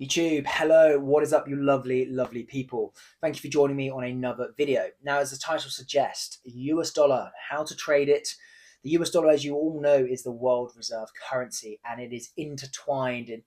YouTube, hello, what is up, you lovely, lovely people? Thank you for joining me on another video. Now, as the title suggests, US dollar, how to trade it. The US dollar, as you all know, is the world reserve currency and it is intertwined in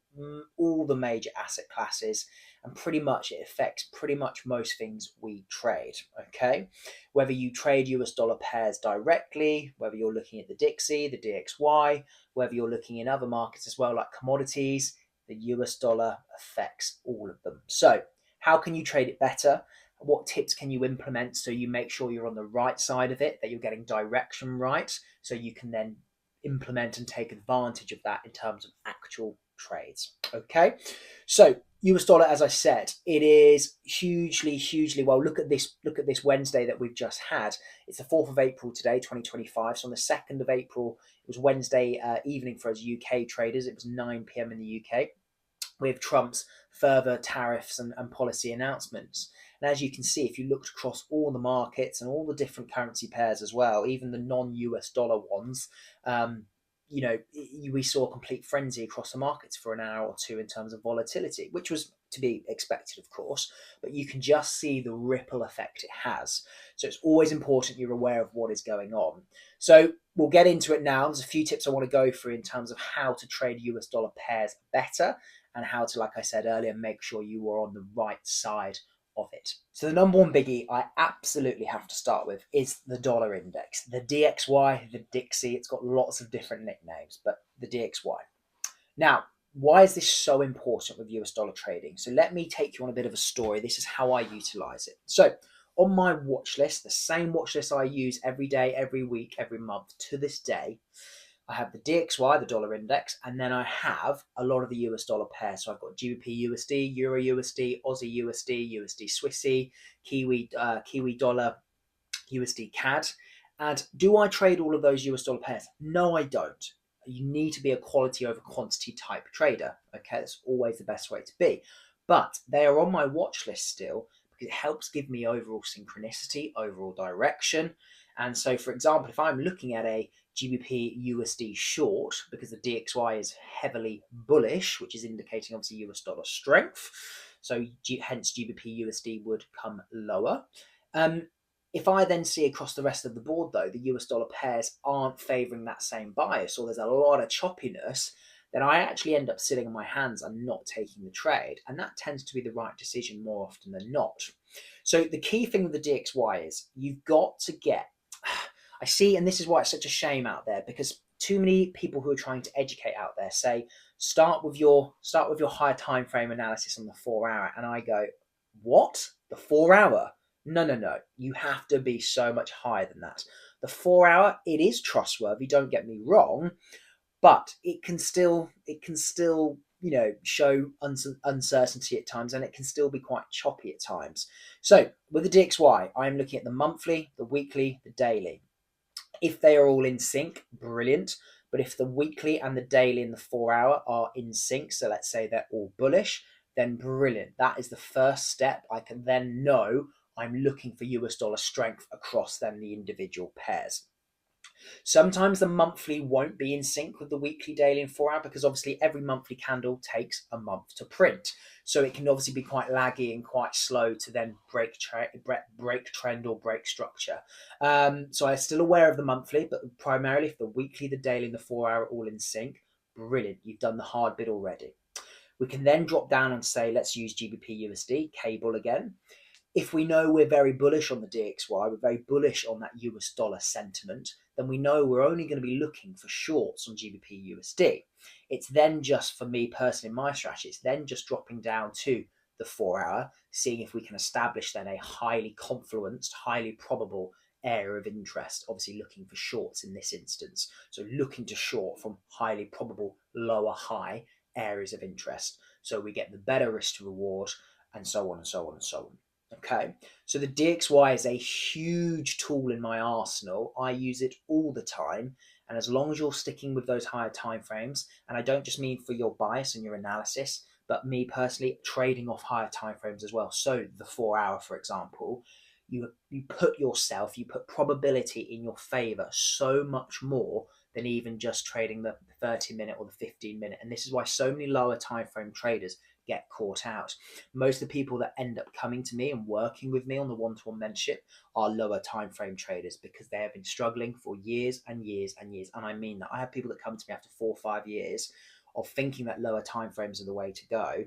all the major asset classes, and pretty much it affects pretty much most things we trade, okay? Whether you trade US dollar pairs directly, whether you're looking at the Dixie, the DXY, whether you're looking in other markets as well, like commodities, the US dollar affects all of them. So, how can you trade it better? What tips can you implement so you make sure you're on the right side of it, that you're getting direction right, so you can then implement and take advantage of that in terms of actual trades? Okay, so US dollar, as I said, it is hugely well. Look at this. Look at this Wednesday that we've just had. It's the 4th of April today, 2025. So on the 2nd of April, it was Wednesday evening for us UK traders. It was 9 p.m. in the UK, with Trump's further tariffs and policy announcements. And as you can see, if you looked across all the markets and all the different currency pairs as well, even the non-US dollar ones, we saw a complete frenzy across the markets for an hour or two in terms of volatility, which was to be expected, of course, but you can just see the ripple effect it has. So it's always important you're aware of what is going on. So we'll get into it now. There's a few tips I want to go through in terms of how to trade US dollar pairs better and how to, like I said earlier, make sure you are on the right side of it. So the number one biggie I absolutely have to start with is the dollar index, the DXY, the Dixie. It's got lots of different nicknames, but the DXY. Now, why is this so important with US dollar trading? So let me take you on a bit of a story. This is how I utilize it. So on my watch list, the same watch list I use every day, every week, every month to this day, I have the DXY, the dollar index, and then I have a lot of the US dollar pairs. So I've got GBP USD, Euro USD, Aussie USD, USD Swissy, Kiwi dollar, USD CAD. And do I trade all of those US dollar pairs? No, I don't. You need to be a quality over quantity type trader. Okay, that's always the best way to be. But they are on my watch list still because it helps give me overall synchronicity, overall direction. And so, for example, if I'm looking at a GBP USD short because the DXY is heavily bullish, which is indicating obviously US dollar strength. So hence GBP USD would come lower. If I then see across the rest of the board, though, the US dollar pairs aren't favouring that same bias, or there's a lot of choppiness, then I actually end up sitting on my hands and not taking the trade. And that tends to be the right decision more often than not. So the key thing with the DXY is you've got to get, I see, and this is why it's such a shame out there, because too many people who are trying to educate out there say, start with your higher time frame analysis on the 4 hour. And I go, what? The 4 hour? No. You have to be so much higher than that. The 4 hour, it is trustworthy, don't get me wrong, but it can still show uncertainty at times, and it can still be quite choppy at times. So with the DXY, I'm looking at the monthly, the weekly, the daily. If they are all in sync, brilliant. But if the weekly and the daily and the 4 hour are in sync, so let's say they're all bullish, then brilliant. That is the first step. I can then know I'm looking for US dollar strength across then the individual pairs. Sometimes the monthly won't be in sync with the weekly, daily, and 4 hour because obviously every monthly candle takes a month to print. So it can obviously be quite laggy and quite slow to then break trend or break structure. So I'm still aware of the monthly, but primarily if the weekly, the daily, and the 4 hour are all in sync, brilliant. You've done the hard bit already. We can then drop down and say, let's use GBP USD, cable again. If we know we're very bullish on the DXY, we're very bullish on that US dollar sentiment, then we know we're only going to be looking for shorts on GBP USD. It's then just, for me personally, in my strategy, it's then just dropping down to the 4 hour, seeing if we can establish then a highly confluenced, highly probable area of interest, obviously looking for shorts in this instance. So looking to short from highly probable lower high areas of interest. So we get the better risk to reward, and so on and so on and so on. Okay, so the DXY is a huge tool in my arsenal. I use it all the time. And as long as you're sticking with those higher time frames, and I don't just mean for your bias and your analysis, but me personally trading off higher time frames as well. So the 4 hour, for example, you put probability in your favor so much more than even just trading the 30-minute or the 15-minute. And this is why so many lower time frame traders get caught out. Most of the people that end up coming to me and working with me on the one-to-one mentorship are lower time frame traders because they have been struggling for years and years and years. And I mean that. I have people that come to me after 4 or 5 years of thinking that lower time frames are the way to go.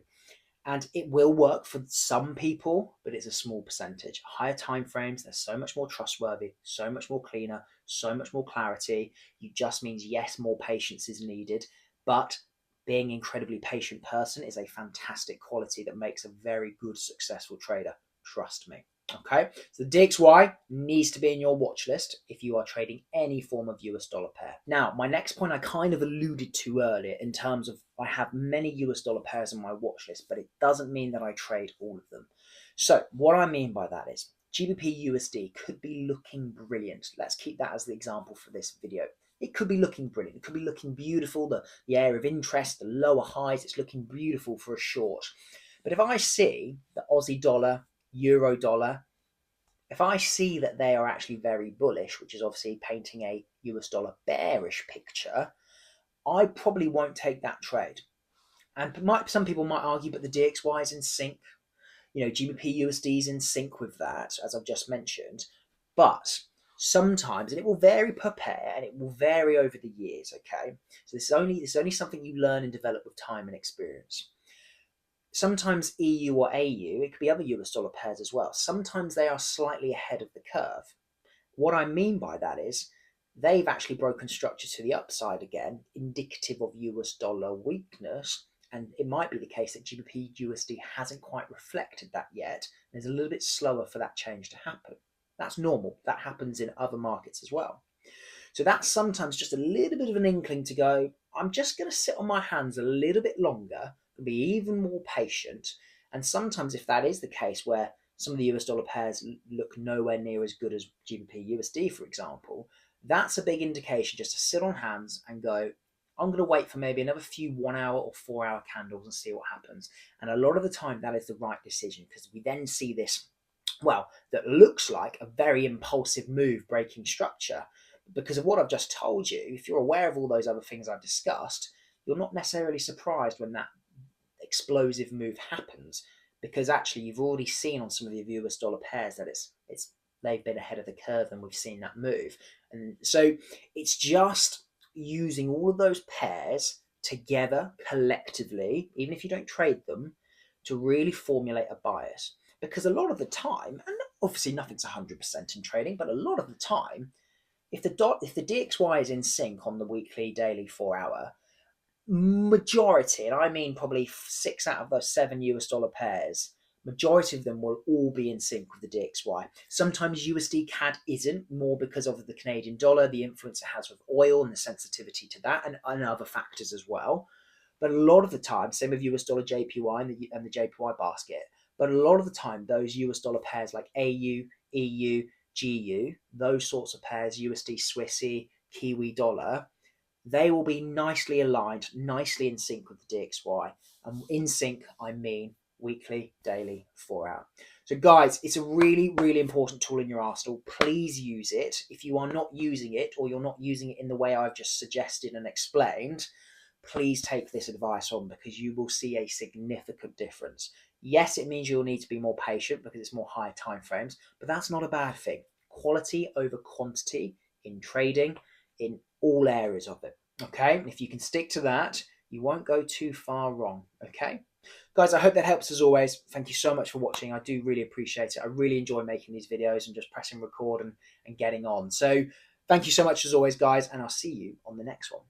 And it will work for some people, but it's a small percentage. Higher time frames, they're so much more trustworthy, so much more cleaner, so much more clarity. It just means, yes, more patience is needed, but being an incredibly patient person is a fantastic quality that makes a very good, successful trader. Trust me. Okay, so the DXY needs to be in your watch list if you are trading any form of US dollar pair. Now, my next point I kind of alluded to earlier in terms of I have many US dollar pairs on my watch list, but it doesn't mean that I trade all of them. So what I mean by that is GBP USD could be looking brilliant. Let's keep that as the example for this video. It could be looking brilliant. It could be looking beautiful. The area of interest, the lower highs, it's looking beautiful for a short. But if I see the Aussie dollar, Euro dollar, if I see that they are actually very bullish, which is obviously painting a US dollar bearish picture, I probably won't take that trade. And some people might argue, but the DXY is in sync. GBP USD is in sync with that, as I've just mentioned. But sometimes, and it will vary per pair, and it will vary over the years. Okay, so this is only something you learn and develop with time and experience. Sometimes EU or AU, it could be other US dollar pairs as well. Sometimes they are slightly ahead of the curve. What I mean by that is they've actually broken structure to the upside again, indicative of US dollar weakness. And it might be the case that GBP USD hasn't quite reflected that yet. It's a little bit slower for that change to happen. That's normal. That happens in other markets as well. So that's sometimes just a little bit of an inkling to go, I'm just going to sit on my hands a little bit longer and be even more patient. And sometimes if that is the case where some of the US dollar pairs look nowhere near as good as GBP USD, for example, that's a big indication just to sit on hands and go, I'm going to wait for maybe another few 1 hour or 4 hour candles and see what happens. And a lot of the time that is the right decision because we then see this, that looks like a very impulsive move breaking structure. Because of what I've just told you, if you're aware of all those other things I've discussed, you're not necessarily surprised when that explosive move happens, because actually you've already seen on some of the US dollar pairs that they've been ahead of the curve and we've seen that move. And so it's just using all of those pairs together collectively, even if you don't trade them, to really formulate a bias. Because a lot of the time, and obviously nothing's 100% in trading, but a lot of the time, if the DXY is in sync on the weekly, daily, 4 hour, majority, and I mean probably 6 out of those 7 US dollar pairs, majority of them will all be in sync with the DXY. Sometimes USD CAD isn't, more because of the Canadian dollar, the influence it has with oil and the sensitivity to that, and other factors as well. But a lot of the time, same with US dollar JPY and the JPY basket, but a lot of the time, those US dollar pairs like AU, EU, GU, those sorts of pairs, USD Swissy, Kiwi dollar, they will be nicely aligned, nicely in sync with the DXY. And in sync, I mean weekly, daily, 4 hour. So guys, it's a really, really important tool in your arsenal. Please use it. If you are not using it, or you're not using it in the way I've just suggested and explained, please take this advice on, because you will see a significant difference. Yes, it means you'll need to be more patient because it's more high time frames, but that's not a bad thing. Quality over quantity in trading, in all areas of it. Okay, and if you can stick to that, you won't go too far wrong. Okay, guys, I hope that helps as always. Thank you so much for watching. I do really appreciate it. I really enjoy making these videos and just pressing record and getting on. So thank you so much as always, guys, and I'll see you on the next one.